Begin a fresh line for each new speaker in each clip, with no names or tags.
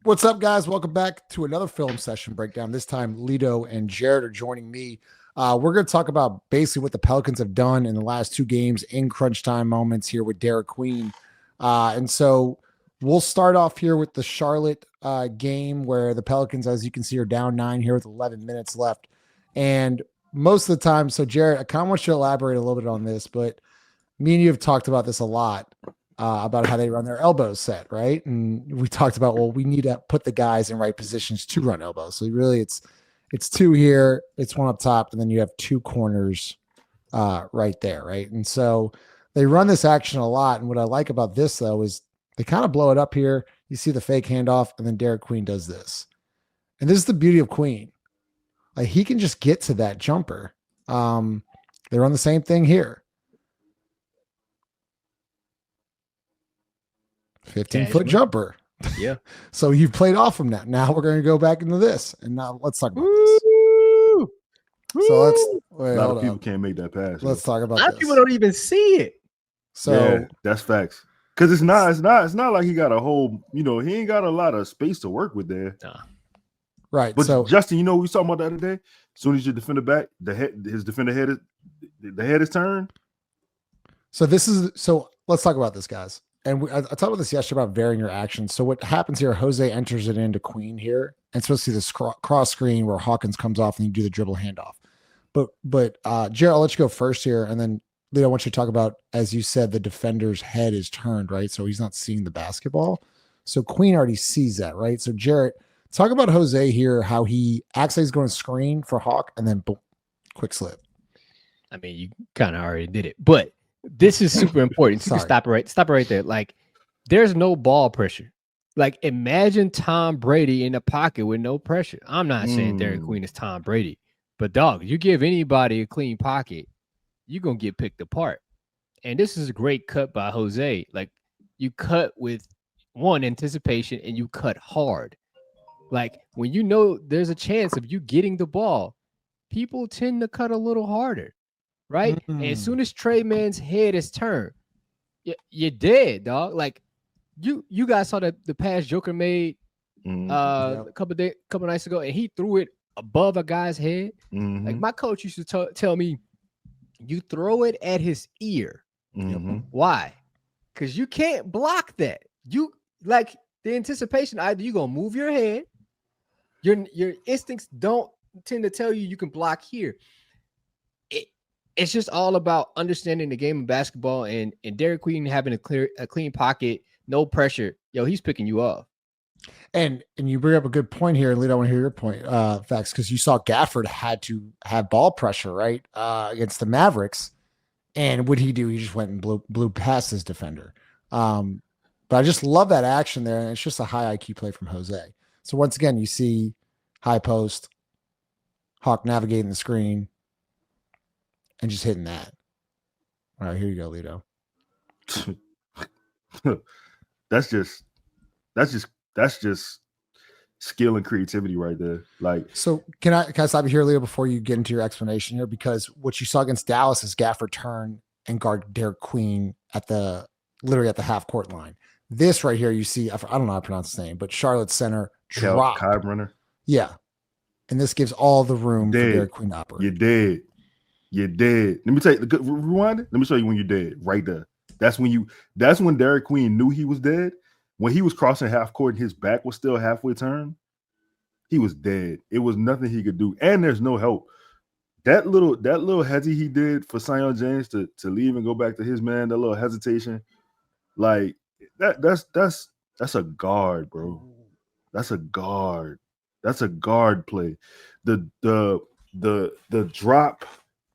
What's up, guys? Welcome back to another film session breakdown. This time, Lito and Jared are joining me. We're going to talk about basically what the Pelicans have done in the last two games in crunch time moments here with Derik Queen. And so we'll start off here with the Charlotte game where the Pelicans, as you can see, are down 9 here with 11 minutes left. And most of the time, so Jared, I kind of want you to elaborate a little bit on this, but me and you have talked about this a lot. About how they run their elbows set, right? And we talked about, well, we need to put the guys in right positions to run elbows. So really it's two here, it's one up top, and then you have two corners right there, right? And so they run this action a lot. And what I like about this, though, is they kind of blow it up here. You see the fake handoff, and then Derik Queen does this. And this is the beauty of Queen. Like, he can just get to that jumper. They run the same thing here. 15-foot jumper.
Yeah.
So you've played off from that. Now we're going to go back into this. And now let's talk about this. So let's wait,
a lot of people can't make that pass.
Let's talk about
this. A lot of people don't even see it.
So
yeah, that's facts. Because it's not like he got a whole, he ain't got a lot of space to work with there.
Nah.
Right.
But
so
Justin, we was talking about the other day. As soon as your defender back, his defender head is turned.
So let's talk about this, guys. And I talked about this yesterday about varying your actions. So what happens here, Jose enters it into Queen here. And supposed to see this cross screen where Hawkins comes off and you do the dribble handoff. But Jared, I'll let you go first here. And then Leo, I want you to talk about, as you said, the defender's head is turned, right? So he's not seeing the basketball. So Queen already sees that, right? So Jared, talk about Jose here, how he acts like he's going to screen for Hawk and then boom, quick slip.
I mean, you kind of already did it, but this is super important. You can stop it right there. Like, there's no ball pressure. Like, imagine Tom Brady in the pocket with no pressure. I'm not saying Derik Queen is Tom Brady, but dog, you give anybody a clean pocket, you're gonna get picked apart. And this is a great cut by Jose. Like, you cut with one anticipation and you cut hard. Like, when you know there's a chance of you getting the ball, people tend to cut a little harder. Right? And as soon as Trey Man's head is turned, you're dead, dog. Like, you guys saw the pass Joker made a couple nights ago, and he threw it above a guy's head. Like, my coach used to tell me, you throw it at his ear. Why? Because you can't block that. You, like, the anticipation, either you're gonna move your head, your instincts don't tend to tell you can block here. It's just all about understanding the game of basketball, and Derik Queen having a clean pocket, no pressure. Yo, he's picking you off.
And you bring up a good point here, and Lito, I want to hear your point, facts, because you saw Gafford had to have ball pressure, right, against the Mavericks. And what did he do? He just went and blew past his defender. But I just love that action there, and it's just a high IQ play from Jose. So once again, you see high post, Hawk navigating the screen, and just hitting that. All right, here you go, Lito.
That's just skill and creativity right there. Like,
so can I stop you here, Leo, before you get into your explanation here? Because what you saw against Dallas is Gafford turn and guard Derik Queen literally at the half court line. This right here, you see, I don't know how to pronounce his name, but Charlotte center drop.
Runner.
Yeah. And this gives all the room for Derik Queen to operate.
You're dead. Let me tell you, rewind it. Let me show you when you're dead. Right there. That's when Derik Queen knew he was dead. When he was crossing half court and his back was still halfway turned, he was dead. It was nothing he could do. And there's no help. That little hezzy he did for Sion James to leave and go back to his man, that little hesitation, like that's a guard, bro. That's a guard. That's a guard play. The drop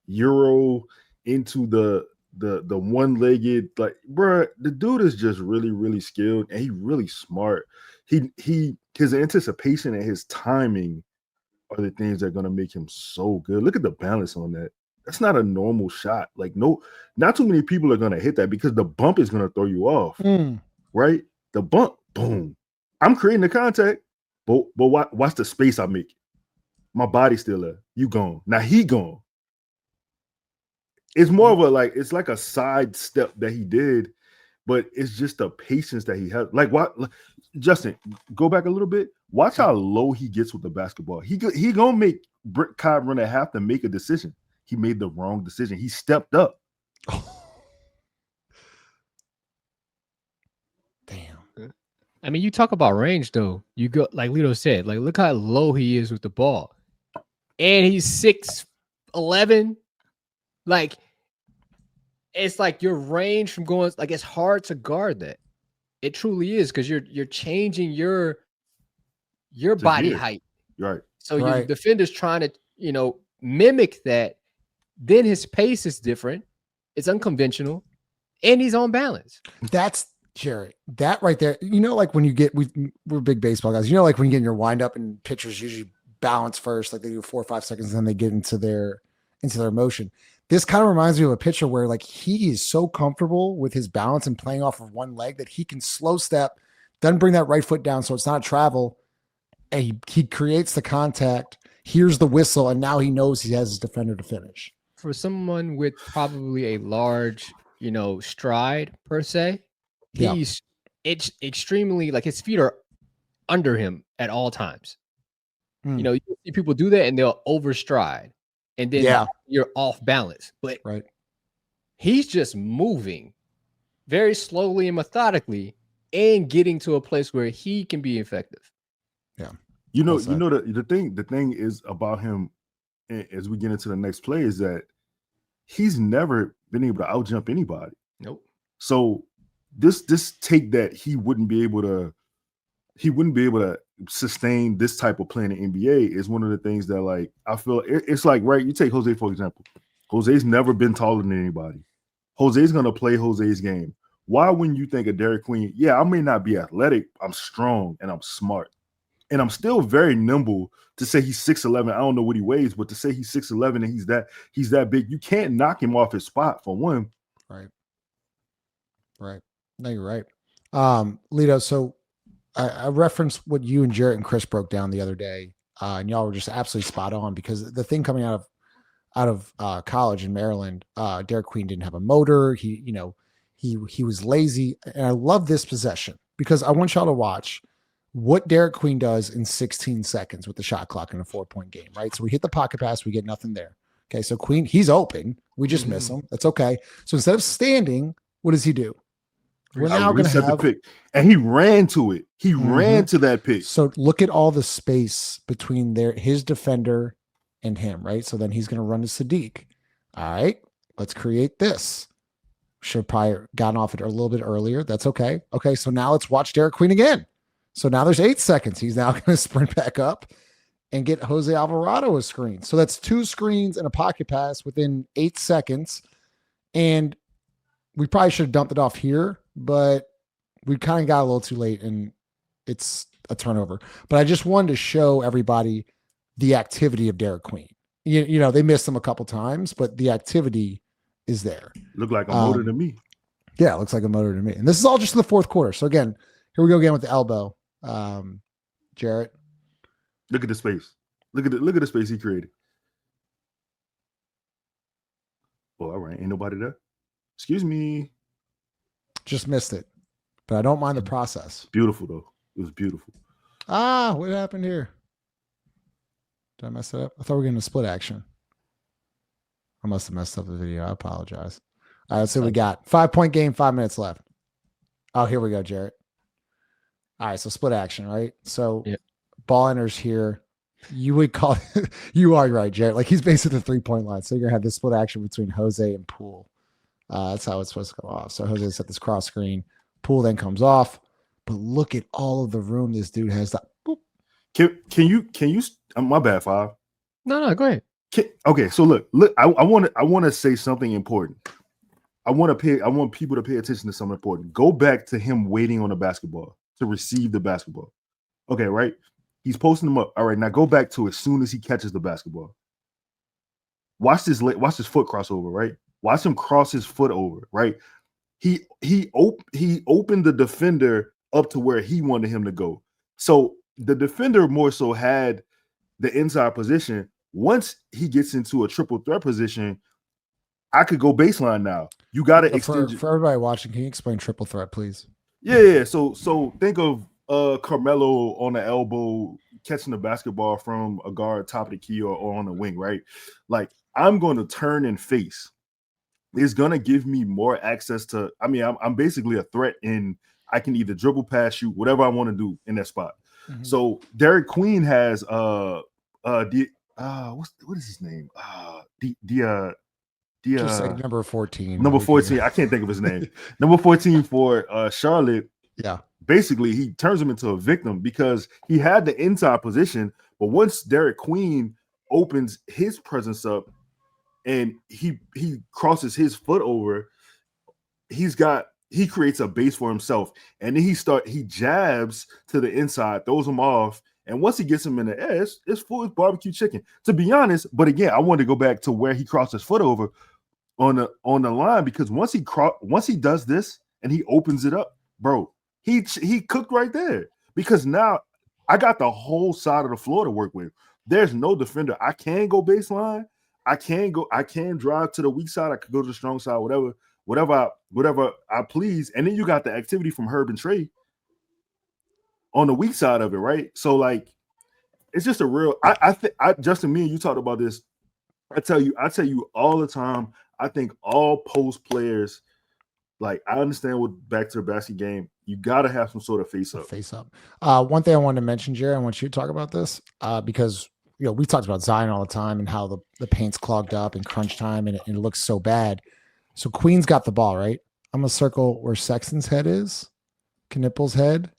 Euro into the one-legged, like, bro, the dude is just really, really skilled, and he really smart. His anticipation and his timing are the things that are going to make him so good. Look at the balance on that. That's not a normal shot. Like, not too many people are going to hit that because the bump is going to throw you off, right? The bump, boom. I'm creating the contact, but watch the space I make. My body's still there. You gone. Now he gone. It's more of it's like a side step that he did, but it's just the patience that he has. Like, what? Justin, go back a little bit. Watch how low he gets with the basketball. He gonna make Kai Runner have to make a decision. He made the wrong decision. He stepped up.
Damn.
I mean, you talk about range though. You go like Lito said, like look how low he is with the ball, and he's 6'11". Like it's like your range from going like it's hard to guard that. It truly is because you're changing your body height.
Right.
So your defender's trying to mimic that. Then his pace is different. It's unconventional, and he's on balance.
That's Jared. That right there. Like when you get we're big baseball guys. Like when you get in your wind up and pitchers usually balance first, like they do 4 or 5 seconds, and then they get into their motion. This kind of reminds me of a pitcher where like he is so comfortable with his balance and playing off of one leg that he can slow step, doesn't bring that right foot down so it's not travel, and he creates the contact, hears the whistle, and now he knows he has his defender to finish.
For someone with probably a large, stride per se, he's it's extremely like his feet are under him at all times. You see people do that and they'll overstride. And then you're off balance. But he's just moving very slowly and methodically and getting to a place where he can be effective.
Yeah.
The thing is about him as we get into the next play is that he's never been able to outjump anybody.
Nope.
So this take that he wouldn't be able to sustain this type of play in the NBA is one of the things that like I feel it's like you take Jose for example. Jose's never been taller than anybody. Jose's gonna play Jose's game. Why when you think of Derik Queen? Yeah, I may not be athletic, I'm strong and I'm smart. And I'm still very nimble to say he's 6'11". I don't know what he weighs, but to say he's 6'11" and he's that big, you can't knock him off his spot for one.
Right. No, you're right. Lito, so I referenced what you and Jarrett and Chris broke down the other day, and y'all were just absolutely spot on because the thing coming out of college in Maryland, Derik Queen didn't have a motor. He was lazy, and I love this possession because I want y'all to watch what Derik Queen does in 16 seconds with the shot clock in a 4-point game. Right, so we hit the pocket pass, we get nothing there. Okay, so Queen, he's open, we just miss him. That's okay. So instead of standing, what does he do? We're now going to have
the pick, and he ran to it. He ran to that pick.
So look at all the space between his defender and him, right? So then he's going to run to Sadiq. All right, let's create this. Should have probably gotten off it a little bit earlier. That's okay. Okay, so now let's watch Derik Queen again. So now there's 8 seconds. He's now going to sprint back up and get Jose Alvarado a screen. So that's 2 screens and a pocket pass within 8 seconds. And we probably should have dumped it off here, but we kind of got a little too late and it's a turnover. But I just wanted to show everybody the activity of Derik Queen. They missed him a couple times, but the activity is there.
Look like a motor to me.
Yeah, it looks like a motor to me. And this is all just in the fourth quarter. So again, here we go again with the elbow. Jarrett.
Look at the space. Look at the space he created. Oh, all right. Ain't nobody there. Excuse me.
Just missed it. But I don't mind the process.
Beautiful, though. It was beautiful.
What happened here? Did I mess it up? I thought we were getting a split action. I must have messed up the video. I apologize. All right, let's see what we got. 5-point game, 5 minutes left. Oh, here we go, Jarrett. All right, so split action, right? So ball enters here. You would call it, you are right, Jarrett. Like he's basically the 3-point line. So you're going to have this split action between Jose and Poole. That's how it's supposed to go off. So Jose set this cross screen. Poole then comes off. But look at all of the room this dude has.
Can you? My bad, Five.
No, go ahead.
Okay, so look. I want to say something important. I want people to pay attention to something important. Go back to him waiting on the basketball to receive the basketball. Okay, right? He's posting them up. All right, now go back to as soon as he catches the basketball. Watch this foot crossover, right? Watch him cross his foot over, right? He opened the defender up to where he wanted him to go. So the defender more so had the inside position. Once he gets into a triple threat position, I could go baseline now. You got to extend
for everybody watching. Can you explain triple threat, please?
Yeah. So think of Carmelo on the elbow catching the basketball from a guard top of the key or on the wing, right? Like I'm going to turn and face. It's going to give me more access to. I mean, I'm basically a threat in. I can either dribble, pass, shoot, whatever I want to do in that spot. Mm-hmm. So Derik Queen has what is his name?
Just say number 14.
Number 14. I can't think of his name. Number 14 for Charlotte.
Yeah.
Basically, he turns him into a victim because he had the inside position, but once Derik Queen opens his presence up and he crosses his foot over, he creates a base for himself, and then he jabs to the inside, throws him off, and once he gets him in the air, it's full of barbecue chicken. To be honest, but again, I wanted to go back to where he crossed his foot over on the line because once he does this and he opens it up, bro. He cooked right there because now I got the whole side of the floor to work with. There's no defender. I can go baseline. I can drive to the weak side. I could go to the strong side, whatever I please. And then you got the activity from Herb and Trey on the weak side of it, right? So like, it's just a real. Justin, me and you talked about this. I tell you all the time. I think all post players. Like, I understand what back to the basket game, you got to have some sort of face up.
One thing I wanted to mention, Jerry, I want you to talk about this because, we talked about Zion all the time and how the paint's clogged up in crunch time and it looks so bad. So Queen's got the ball, right? I'm going to circle where Sexton's head is, Knippel's head.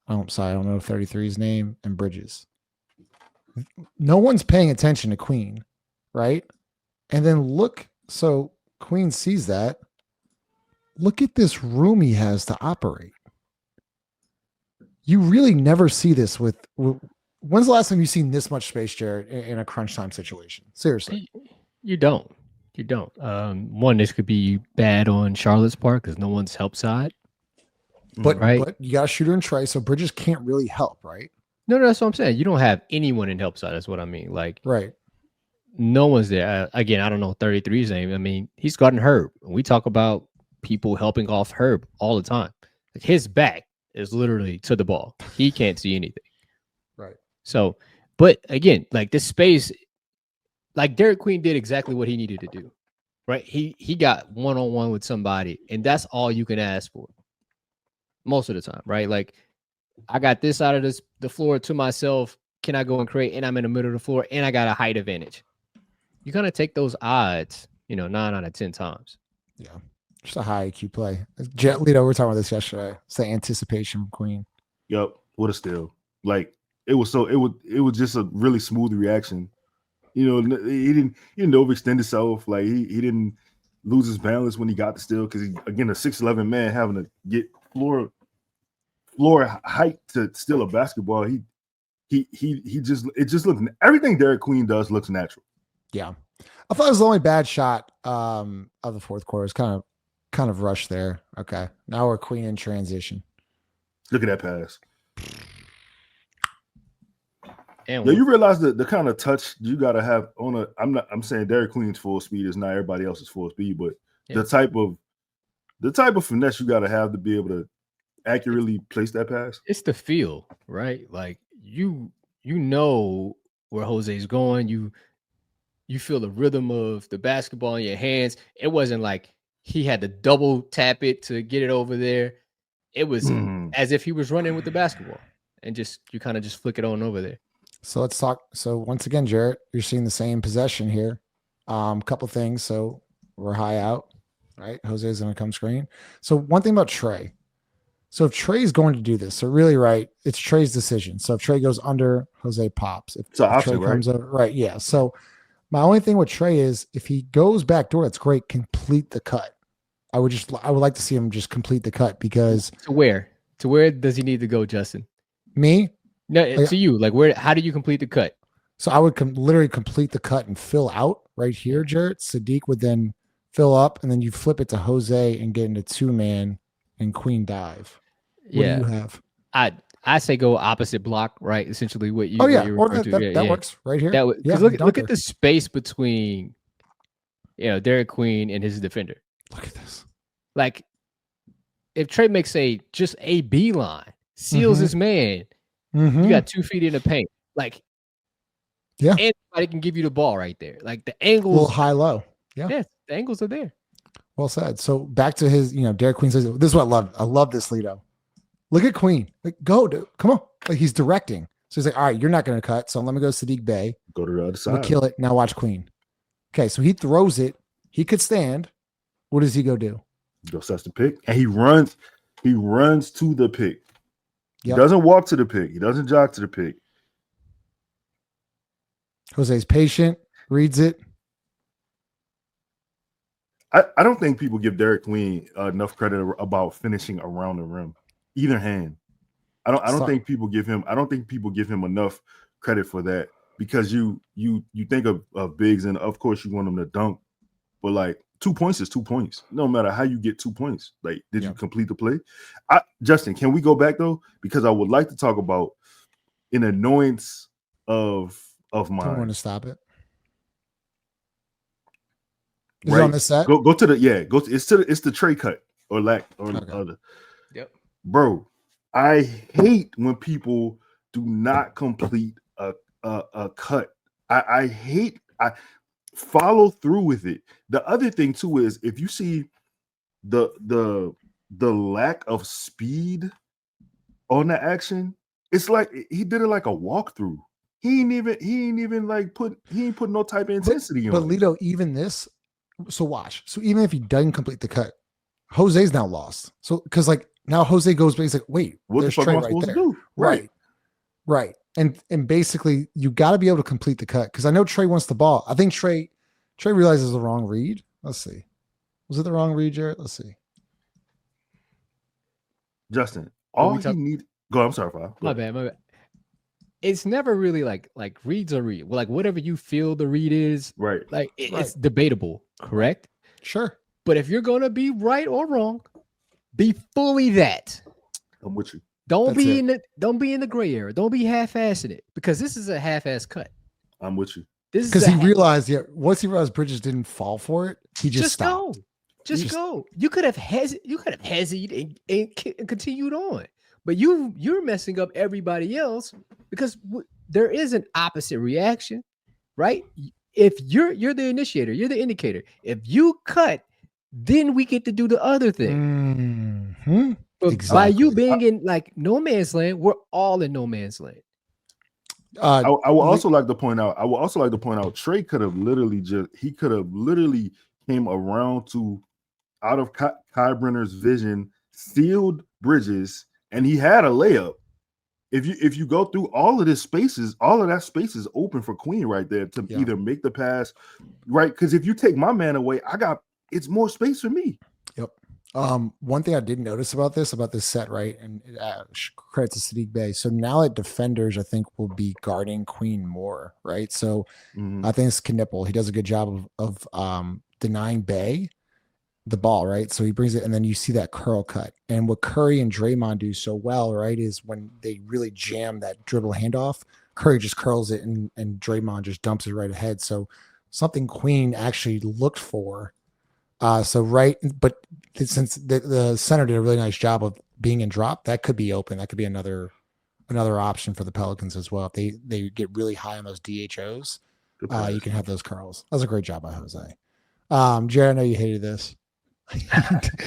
Oh, sorry, I don't know 33's name, and Bridges. No one's paying attention to Queen, right? And then look, so Queen sees that. Look at this room he has to operate. You really never see this with when's the last time you've seen this much space, Jared, in a crunch time situation? Seriously.
You don't. One, this could be bad on Charlotte's part because no one's help side.
But you got a shooter and Trey, so Bridges can't really help, right?
No, that's what I'm saying. You don't have anyone in help side. That's what I mean. Like,
right.
No one's there. Again, I don't know 33's name. I mean, he's gotten Herb. We talk about people helping off Herb all the time. Like his back is literally to the ball. He can't see anything.
Right.
So, but again, like this space, like Derik Queen did exactly what he needed to do. Right. He got one-on-one with somebody, and that's all you can ask for most of the time, right? Like I got this side of the floor to myself. Can I go and create? And I'm in the middle of the floor, and I got a height advantage. You gotta take those odds, 9 out of 10 times.
Yeah. Just a high IQ play. Jet Lito, we were talking about this yesterday. It's the anticipation from Queen.
Yep. What a steal. Like it was just a really smooth reaction. He didn't overextend himself. Like he didn't lose his balance when he got the steal because again, a 6'11" man having to get floor height to steal a basketball. It just looked, everything Derik Queen does looks natural.
Yeah. I thought it was the only bad shot of the fourth quarter. It's kind of rushed there. Okay. Now we're Queen in transition.
Look at that pass. And you realize the kind of touch you gotta have on I'm saying Derik Queen's full speed is not everybody else's full speed, but the type of finesse you gotta have to be able to accurately place that pass.
It's the feel, right? Like you know where Jose's going. You feel the rhythm of the basketball in your hands. It wasn't like he had to double tap it to get it over there. It was as if he was running with the basketball and you kind of just flick it on over there.
So let's talk. So once again, Jarrett, you're seeing the same possession here. Couple things. So we're high out, right? Jose's going to come screen. So one thing about Trey. So if Trey's going to do this, so really, right, it's Trey's decision. So if Trey goes under, Jose pops. If Trey comes over, right? Yeah. So my only thing with Trey is if he goes back door, that's great. Complete the cut. I would like to see him just complete the cut because
to where does he need to go, Justin?
Me?
No, to you. Like how do you complete the cut?
So I would literally complete the cut and fill out right here, Jarrett. Sadiq would then fill up, and then you flip it to Jose and get into 2-man and Queen dive. What do you have?
I say go opposite block, right? Essentially what you.
Oh yeah, or that works right here.
Look at the space between, Derik Queen and his defender.
Look at this.
Like, if Trey makes just a beeline, seals his man.
Mm-hmm.
You got 2 feet in the paint. Like,
yeah,
anybody can give you the ball right there. Like the angles,
a little high low. Yeah.
Yes, the angles are there.
Well said. So back to his, Derek Queen says, this is what I love. I love this, Lido. Look at Queen. Like, go, dude. Come on. Like, he's directing. So he's like, all right, you're not going to cut. So let me go Sadiq Bey.
Go to the other side.
We'll kill it. Now watch Queen. Okay, so he throws it. He could stand. What does he go do?
Go sets the pick. And he runs to the pick.
Yep.
He doesn't walk to the pick. He doesn't jog to the pick.
Jose's patient, reads it.
I don't think people give Derik Queen enough credit about finishing around the rim, either hand. I don't think people give him enough credit for that, because you think of bigs, and of course you want them to dunk, but like 2 points is 2 points. No matter how you get 2 points. Like, did you complete the play? Justin, can we go back though? Because I would like to talk about an annoyance of mine.
I want to stop it. Is
Right.
it on the set?
Go to the it's the tray cut or lack or other.
Yep.
Bro, I hate when people do not complete a cut. I follow through with it. The other thing too is, if you see the lack of speed on the action, it's like he did it like a walkthrough. He ain't even put no type of intensity on it.
But Lido, even this. So watch. So even if he doesn't complete the cut, Jose's now lost. So because like now Jose goes, but he's like, wait,
what the fuck am I supposed to do?
Right. And basically you got to be able to complete the cut, because I know Trey wants the ball. I think Trey realizes the wrong read. Let's see. Was it the wrong read, Jared? Let's see.
Justin, all he need. Go. I'm sorry, Fab.
My bad. It's never really like reads or read. Well, like whatever you feel the read is,
right?
Like it's debatable, correct?
Sure.
But if you're gonna be right or wrong, be fully that.
I'm with you.
Don't be in the gray area. Don't be half-assing it, because this is a half-ass cut.
I'm with you.
This is
because he realized, once he realized Bridges didn't fall for it, he just stopped.
Go. You could have hesitated and continued on. But you're messing up everybody else, because there is an opposite reaction, right? If you're the initiator, you're the indicator. If you cut, then we get to do the other thing.
Mm-hmm.
But by you being in like no man's land, we're all in no man's land.
I would also like to point out. Trey could have literally came around to out of Kai Brenner's vision, sealed Bridges, and he had a layup. If you go through all of that space is open for Queen right there to either make the pass, right? Because if you take my man away, it's more space for me.
Yep. One thing I did notice about this set, right? And credit to Sadiq Bey. So now that defenders, I think, will be guarding Queen more, right? So I think it's Knipple. He does a good job of denying Bey the ball, right? So he brings it, and then you see that curl cut. And what Curry and Draymond do so well, right, is when they really jam that dribble handoff, Curry just curls it, and Draymond just dumps it right ahead. So something Queen actually looked for. But since the center did a really nice job of being in drop, that could be open. That could be another option for the Pelicans as well. If they get really high on those DHOs, you can have those curls. That was a great job by Jose. Jared, I know you hated this.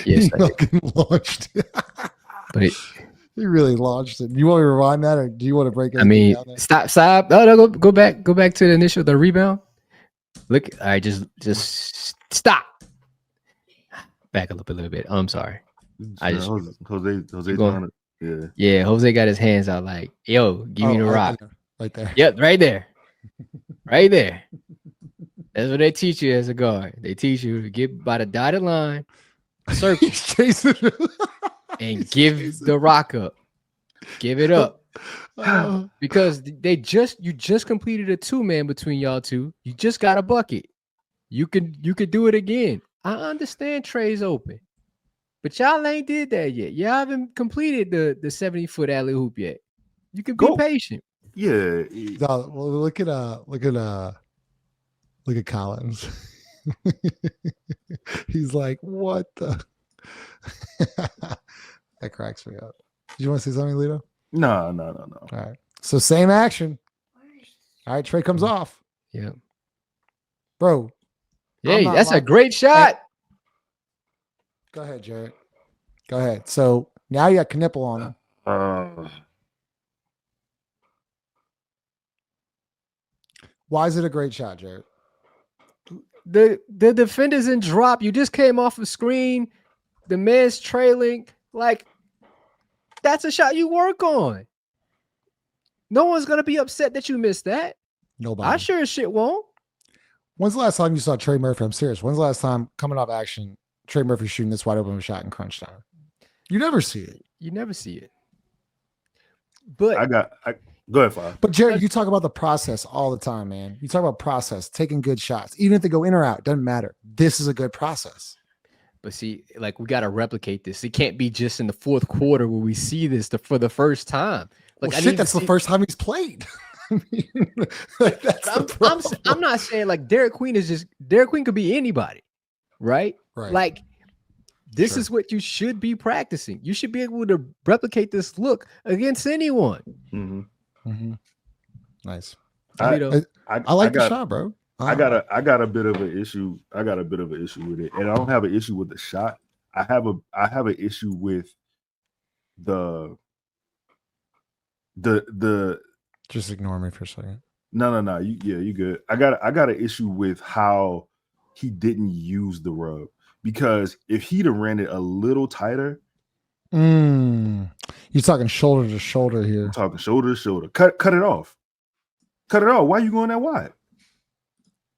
Yes,
I launched.
But
he really launched it. Do you want to rewind that, or do you want to break it?
I mean, stop. No, go back to the rebound. Look, all right, just stop. Back a little bit. I'm sorry.
Jose going,
yeah. Jose got his hands out like, yo, give me the rock.
Right there.
Yep, right there. Right there. That's what they teach you as a guard. They teach you to get by the dotted line, circle, and give the rock up. Give it up. Because you just completed a 2-man between y'all two. You just got a bucket. You could do it again. I understand Trey's open, but y'all ain't did that yet. Y'all haven't completed the 70-foot alley hoop yet. You can be patient.
Yeah.
No, well, look at Collins. He's like, what the? That cracks me up. Did you want to say something, Lito?
No.
All right. So same action. All right, Trey comes off.
Yeah.
Bro.
Hey, that's a great shot.
Hey. Go ahead, Jared. Go ahead. So now you got Knipple on him. Why is it a great shot, Jared?
The defender's in drop. You just came off the screen. The man's trailing. Like, that's a shot you work on. No one's gonna be upset that you missed that.
Nobody.
I sure as shit won't.
When's the last time you saw Trey Murphy? I'm serious. When's the last time coming off action, Trey Murphy shooting this wide open shot in crunch time? You never see it.
You never see it. But
go ahead, Five.
But Jared, you talk about the process all the time, man. You talk about process, taking good shots, even if they go in or out, doesn't matter. This is a good process.
But see, like, we got to replicate this. It can't be just in the fourth quarter where we see this for the first time. Like,
well, that's the first time he's played.
I'm not saying like Derik Queen could be anybody, right?
Right.
Like, this is what you should be practicing. You should be able to replicate this look against anyone.
Mm-hmm.
Nice.
I
like the shot, bro.
I got a bit of an issue. I got a bit of an issue with it, and I don't have an issue with the shot. I have an issue with the
Just ignore me for a second.
No. You good. I got an issue with how he didn't use the rub, because if he'd have ran it a little tighter.
You're talking shoulder to shoulder here.
I'm talking shoulder to shoulder. Cut it off. Cut it off. Why are you going that wide?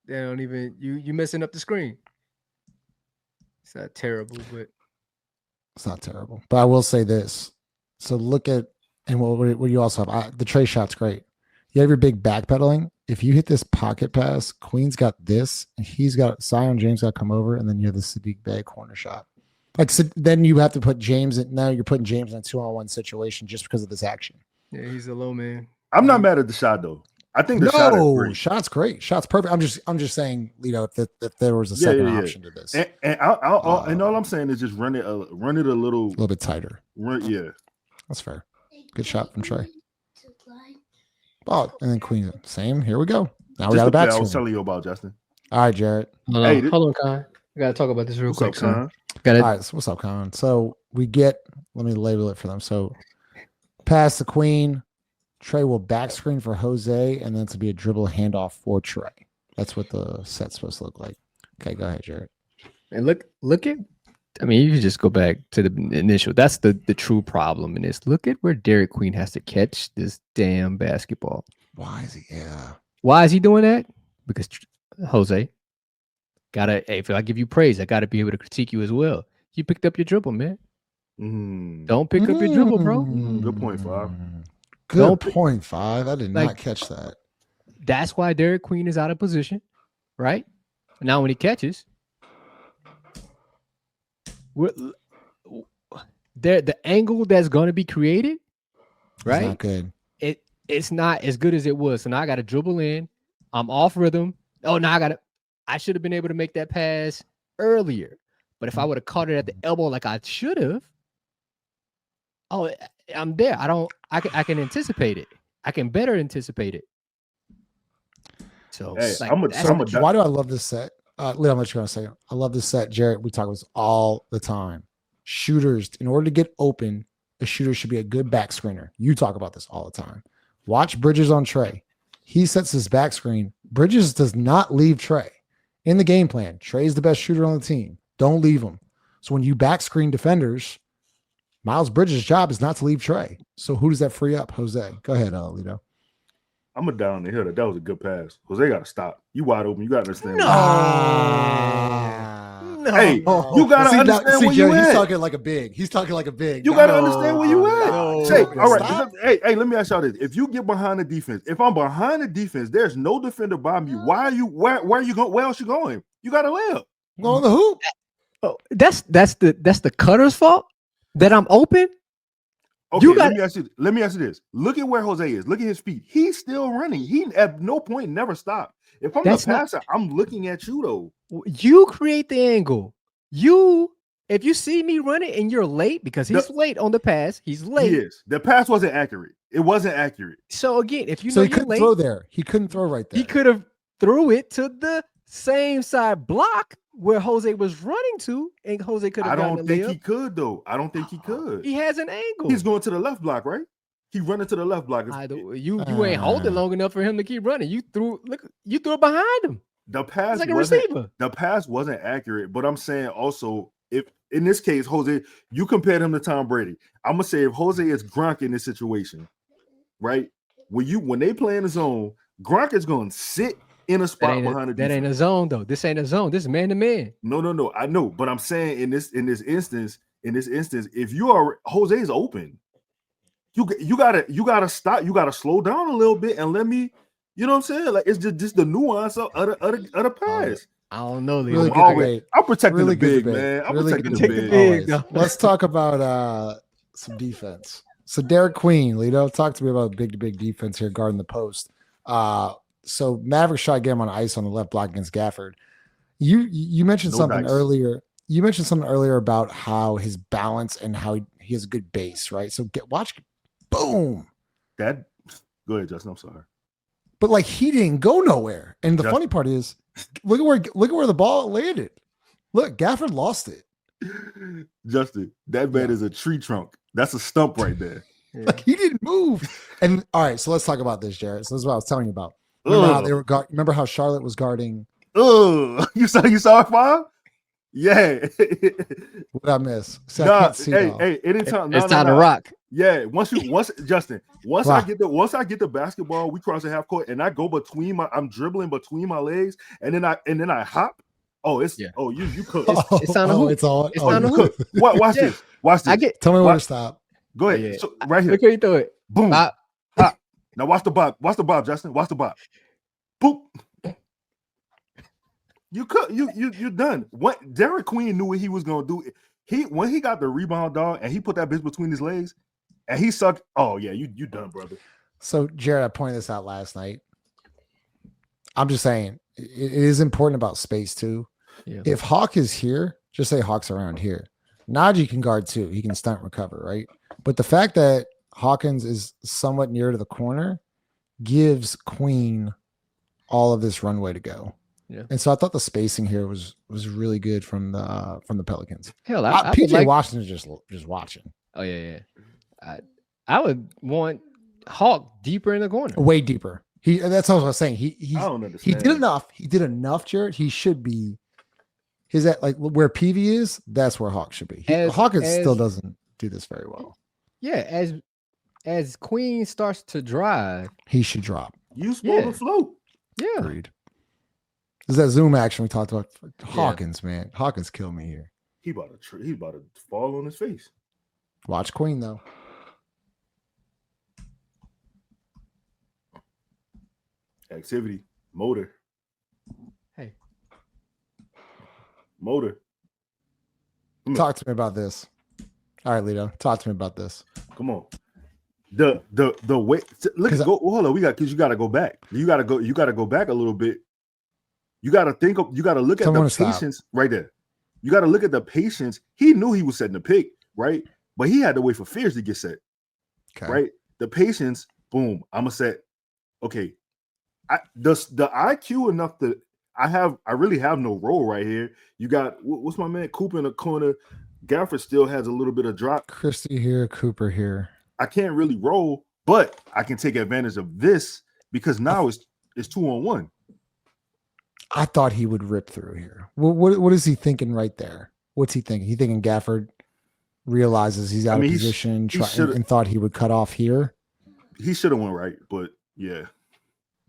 They don't even you messing up the screen. It's not terrible, but
it's not terrible. But I will say this. So look at, and what you also have, the Trey shot's great. You have your big backpedaling. If you hit this pocket pass, Queen's got this, and he's got Zion James got to come over, and then you have the Sadiq Bey corner shot. Like, so then you have to put James in. Now you're putting James in a 2-on-1 situation just because of this action.
Yeah, he's a low man.
I'm not mad at the shot though. I think the shot is great.
Shot's great. Shot's perfect. I'm just saying, Lito, if there was a second option to this,
and all I'm saying is just run it a little
bit tighter.
Yeah,
that's fair. Good shot from Trey. Oh, and then Queen, same. Here we go. Now we got a back.
I was telling you about, Justin.
All right, Jared.
Hold on, Con. We gotta talk about this real quick, son.
All right, so what's up, Con? So we get. Let me label it for them. So pass the Queen. Trey will back screen for Jose, and then to be a dribble handoff for Trey. That's what the set's supposed to look like. Okay, go ahead, Jared.
And look at. I mean, you can just go back to the initial. That's the true problem in this. Look at where Derik Queen has to catch this damn basketball.
Why is he? Yeah.
Why is he doing that? Because Jose if I give you praise, I gotta be able to critique you as well. You picked up your dribble, man. Don't pick up your dribble, bro.
Good point, Five.
Good point, Five. I did not catch that.
That's why Derik Queen is out of position, right? Now when he catches, the angle that's going to be created, right?
It's not good.
It's not as good as it was. So now I got to dribble in. I'm off rhythm. Oh, now I should have been able to make that pass earlier. But if I would have caught it at the elbow like I should have, I'm there. I can anticipate it. I can better anticipate it. So
why do I love this set? Leo, I'm let you go in a second. I love this set, Jared. We talk about this all the time. Shooters, in order to get open, a shooter should be a good back screener. You talk about this all the time. Watch Bridges on Trey. He sets his back screen. Bridges does not leave Trey. In the game plan, Trey's the best shooter on the team. Don't leave him. So when you back screen defenders, Miles Bridges' job is not to leave Trey. So who does that free up? Jose. Go ahead, Lito.
I'm gonna down the hill. That was a good pass. Jose got to stop. You wide open. You got to understand.
No.
Hey, you got to understand where you at.
He's talking like a big. You
got to understand where you at. All right.
Stop.
Hey, let me ask y'all this. If you get behind the defense, if I'm behind the defense, there's no defender by me. Why are you? Where are you going? Where else you going? You got to lay up.
Go on the hoop.
Oh, that's the cutter's fault that I'm open.
Okay, let me ask you this. Look at where Jose is. Look at his feet. He's still running. He at no point never stopped. If I'm the passer, I'm looking at you though.
You create the angle. You If you see me running and you're late because he's late on the pass, he's late.
He is. The pass wasn't accurate. It wasn't accurate.
So again, if you
so
know
he
you're
couldn't
late,
throw there. He couldn't throw right there.
he could have threw it to the same side block where Jose was running to, and Jose could have.
I don't think he could though. I don't think he could.
He has an angle.
He's going to the left block, right? He running to the left block.
You ain't holding long enough for him to keep running. You threw it behind him.
The pass
like a receiver.
The pass wasn't accurate, but I'm saying also if in this case, Jose, you compared him to Tom Brady. I'm gonna say if Jose is Gronk in this situation, right? When they play in the zone, Gronk is gonna sit in a spot behind the defense.
That ain't a zone though. This ain't a zone. This is man to man.
No. I know, but I'm saying in this instance, if you are Jose's open, you gotta stop. You gotta slow down a little bit and let me. You know what I'm saying? Like it's just the nuance of the pass.
I don't know.
Really
I'm protecting the big, man. I'm protecting the big.
Let's talk about some defense. So Derek Queen, Lito, talk to me about big to big defense here guarding the post. So Maverick shot again on ice on the left block against Gafford. You mentioned something earlier. You mentioned something earlier about how his balance and how he has a good base, right? So watch, boom.
Go ahead, Justin. I'm sorry.
But like he didn't go nowhere. And the funny part is, look at where the ball landed. Look, Gafford lost it.
Justin, that man is a tree trunk. That's a stump right there.
Yeah. Like he didn't move. And all right, so let's talk about this, Jared. So this is what I was telling you about. Remember how Charlotte was guarding?
Oh, you saw it, Bob? Yeah.
What did I miss?
Hey, anytime.
It's time to rock.
Yeah, once I get the basketball, we cross the half court, and I go I'm dribbling between my legs, and then I hop. Oh, you cook.
It's on the hoop.
It's on.
It's on the hoop.
Watch this.
Tell me where to stop.
Go ahead.
Yeah.
So, right here.
Look how you throw it.
Boom.
Pop.
Now watch the bob. Watch the bob, Justin. Watch the bob. Boop. You done. What Derek Queen knew what he was gonna do. When he got the rebound, dog, and he put that bitch between his legs, and he sucked. Oh yeah, you done, brother.
So Jared, I pointed this out last night. I'm just saying it is important about space too. Yeah. If Hawk is here, just say Hawk's around here. Najee can guard too. He can stunt recover, right? But the fact that Hawkins is somewhat near to the corner gives Queen all of this runway to go. Yeah. And so I thought the spacing here was really good from the Pelicans.
Hell,
PJ Washington just watching.
Oh yeah. I would want Hawk deeper in the corner.
Way deeper. That's what I was saying. I
don't understand.
He did enough. He did enough, Jared. He should be. Is that like where PV is? That's where Hawk should be. Hawkins still doesn't do this very well.
Yeah, as Queen starts to drive,
he should drop.
You supposed to float.
Yeah.
Agreed. Is that zoom action we talked about? Hawkins, man. Hawkins killed me here.
He about to fall on his face.
Watch Queen though.
Activity. Motor.
Hey.
Motor.
Talk to me about this. All right, Lito. Talk to me about this.
Come on. The way hold on. Because you gotta go back. You gotta go back a little bit. You gotta look at the patience right there. You gotta look at the patience. He knew he was setting the pick, right? But he had to wait for Fears to get set. Okay. Right? The patience, boom. I'ma set. Okay. The IQ enough to I really have no role right here. You got what's my man Cooper in the corner. Gafford still has a little bit of drop.
Christie here, Cooper here.
I can't really roll, but I can take advantage of this because now it's 2-on-1.
I thought he would rip through here. What is he thinking right there? What's he thinking? He thinking Gafford realizes he's out of position and thought he would cut off here.
He should have went right, but yeah.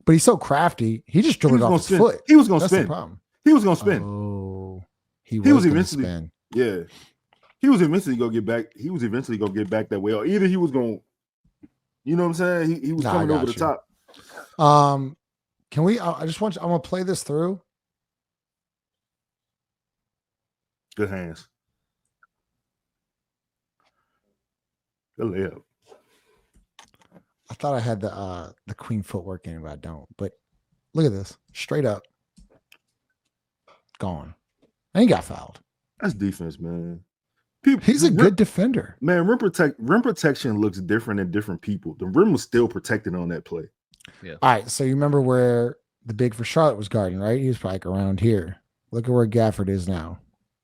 But he's so crafty. He just dribbled off his foot.
He was going to spin.
The problem.
He was going to spin.
Oh, he was eventually spin.
Yeah. He was eventually going to get back. He was eventually going to get back that way. Or either he was going, you know what I'm saying? He was coming over the top.
Can we, I'm going to play this through.
Good hands. Good layup.
I thought I had the Queen footwork in it, but I don't. But look at this. Straight up. Gone. And he got fouled.
That's defense, man.
He's a good defender.
Man, rim protection looks different in different people. The rim was still protected on that play.
Yeah. All right. So you remember where the big for Charlotte was guarding, right? He was probably like around here. Look at where Gafford is now.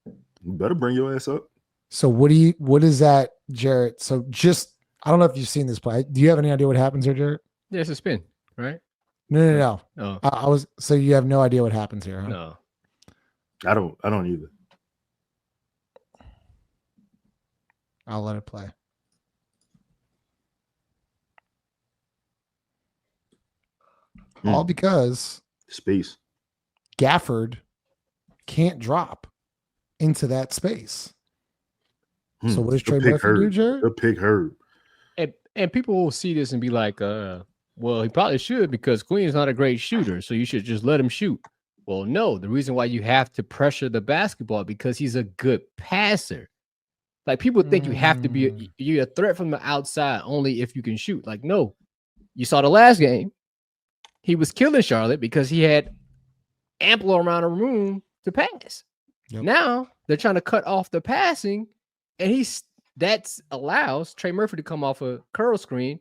You better bring your ass up.
So what is that, Jarrett? So just, I don't know if you've seen this play. Do you have any idea what happens here, Jarrett?
Yeah, it's a spin, right?
No.
Oh.
So you have no idea what happens here, huh?
No.
I don't either.
I'll let it play. All because
space.
Gafford can't drop into that space. So what does Trey Murphy do, Jared?
The pick Herb.
And people will see this and be like, well, he probably should because Queen is not a great shooter, so you should just let him shoot. Well, no, the reason why you have to pressure the basketball because he's a good passer. Like people think you have to be you're a threat from the outside only if you can shoot. Like, no, you saw the last game. He was killing Charlotte because he had ample amount of room to pass. Yep. Now they're trying to cut off the passing, and that allows Trey Murphy to come off a curl screen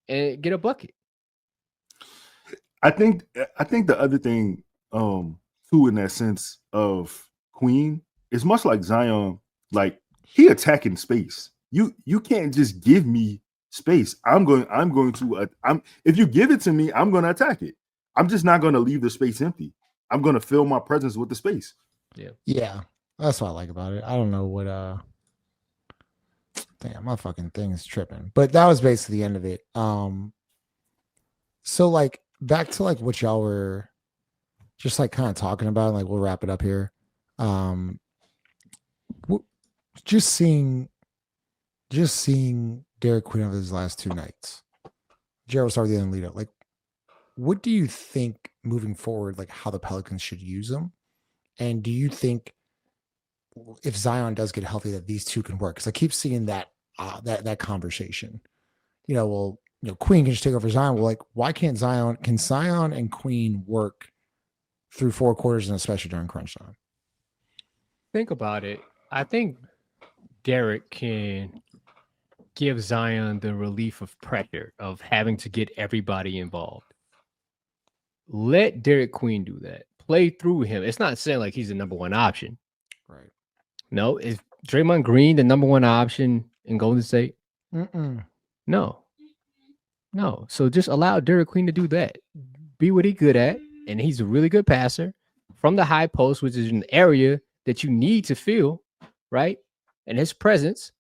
and get a bucket.
I think the other thing, too, in that sense of Queen, is much like Zion. Like he attacking space. You can't just give me space. If you give it to me, I'm going to attack it. I'm just not going to leave the space empty. I'm going to fill my presence with the space.
Yeah. That's what I like about it. I don't know what damn, my fucking thing is tripping. But that was basically the end of it. So like back to like what y'all were just like kind of talking about, like we'll wrap it up here. Just seeing Derik Queen over his last two nights. Jared, we'll start with the leader. Like, what do you think moving forward, like how the Pelicans should use him? And do you think if Zion does get healthy that these two can work? Because I keep seeing that conversation. Queen can just take over Zion. Well, like, why can't Zion and Queen work through four quarters and especially during crunch time?
Think about it. I think Derik can give Zion the relief of pressure of having to get everybody involved. Let Derik Queen do that. Play through him. It's not saying like he's the number one option.
Right.
No, is Draymond Green the number one option in Golden State? No. So just allow Derik Queen to do that. Be what he's good at. And he's a really good passer from the high post, which is an area that you need to feel, right? And his presence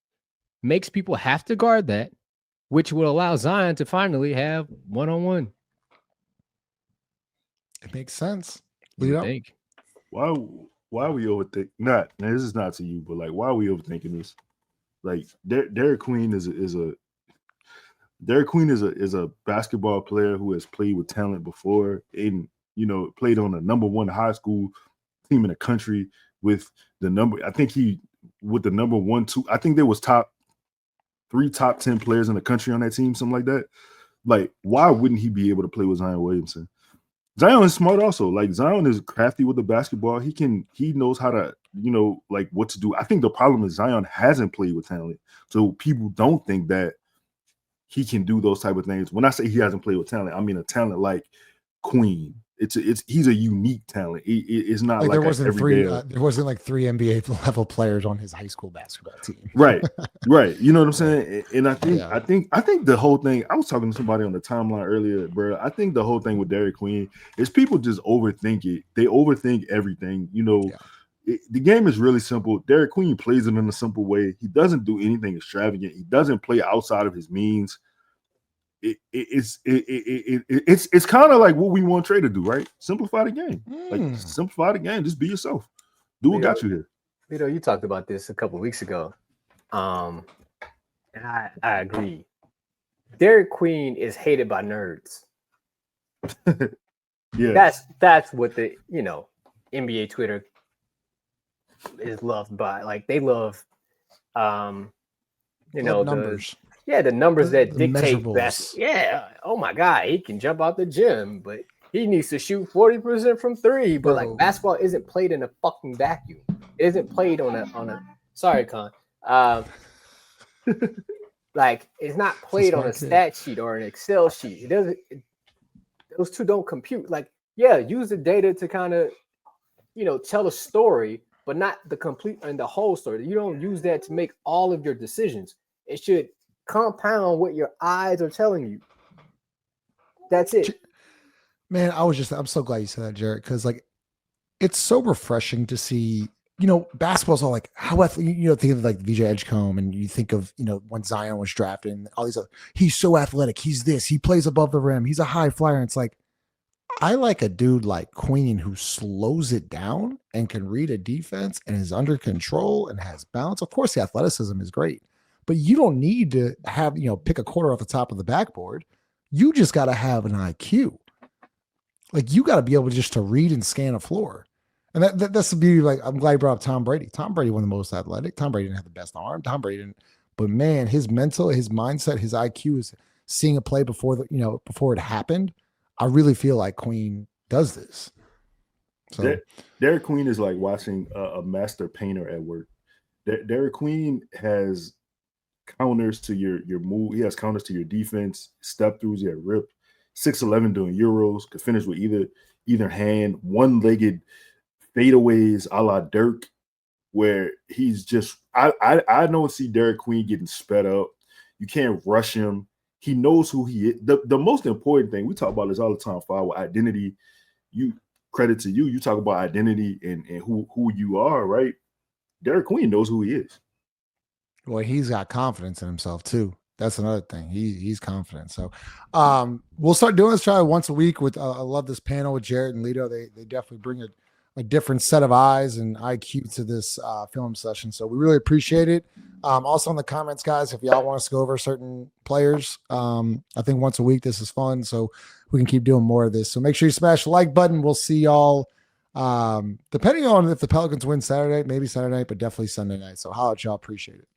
makes people have to guard that, which will allow Zion to finally have one-on-one.
It makes sense.
What do you think?
Why are we overthinking? This is not to you, but like, why are we overthinking this? Like, Derik Queen is a basketball player who has played with talent before, and played on a number one high school team in the country with the number. I think with the number 1, 2. I think there was top 10 players in the country on that team, something like that. Like, why wouldn't he be able to play with Zion Williamson? Zion is smart also. Like, Zion is crafty with the basketball. He knows how to, like what to do. I think the problem is Zion hasn't played with talent. So people don't think that he can do those type of things. When I say he hasn't played with talent, I mean a talent like Queen. He's a unique talent. It's not like
there wasn't three NBA level players on his high school basketball team.
Right. You know what I'm saying? And I think the whole thing. I was talking to somebody on the timeline earlier, bro. I think the whole thing with Derik Queen is people just overthink it. They overthink everything. The game is really simple. Derik Queen plays it in a simple way. He doesn't do anything extravagant. He doesn't play outside of his means. It's kind of like what we want Trey to do, right? Simplify the game. Like, simplify the game. Just be yourself. Do what got you here.
You talked about this a couple of weeks ago, and I agree. Derik Queen is hated by nerds.
Yeah,
that's what the NBA Twitter is loved by. Like, they love
numbers.
The numbers that
the
dictate best. Yeah. Oh my God, he can jump out the gym, but he needs to shoot 40% from 3. But like, basketball isn't played in a fucking vacuum. It isn't played on a. Sorry, Con. Like it's not played on a stat sheet or an Excel sheet. It doesn't. Those two don't compute. Like, yeah, use the data to kind of, tell a story, but not the complete and the whole story. You don't use that to make all of your decisions. It should compound what your eyes are telling you. That's it.
Man, I'm so glad you said that, Jared, because like it's so refreshing to see, basketball's all like how think of like VJ Edgecombe, and you think of, when Zion was drafted and all these other, he's so athletic, he's this, he plays above the rim, he's a high flyer. And it's like, I like a dude like Queen who slows it down and can read a defense and is under control and has balance. Of course, the athleticism is great, but you don't need to have, pick a quarter off the top of the backboard. You just got to have an IQ. Like you got to be able just to read and scan a floor. And that's the beauty. Like, I'm glad you brought up Tom Brady. Tom Brady, one of the most athletic. Tom Brady didn't have the best arm. Tom Brady didn't, but man, his mental, his mindset, his IQ is seeing a play before it happened. I really feel like Queen does this. So
Derek Queen is like watching a master painter at work. Derek Queen has counters to your move. He has counters to your defense, step throughs. He had rip 6'11" doing Euros. Could finish with either hand, one-legged fadeaways a la Dirk, where he's just I don't see Derek Queen getting sped up. You can't rush him. He knows who he is. The most important thing, we talk about this all the time, with identity. Credit to you. You talk about identity and who you are, right? Derek Queen knows who he is.
Well, he's got confidence in himself too. That's another thing. He's confident. So we'll start doing this, try once a week with I love this panel with Jared and Lito. They definitely bring a different set of eyes and IQ to this film session. So we really appreciate it. Also in the comments, guys, if y'all want us to go over certain players, I think once a week, this is fun. So we can keep doing more of this. So make sure you smash the like button. We'll see y'all depending on if the Pelicans win Saturday, maybe Saturday night, but definitely Sunday night. So holla at y'all. Appreciate it.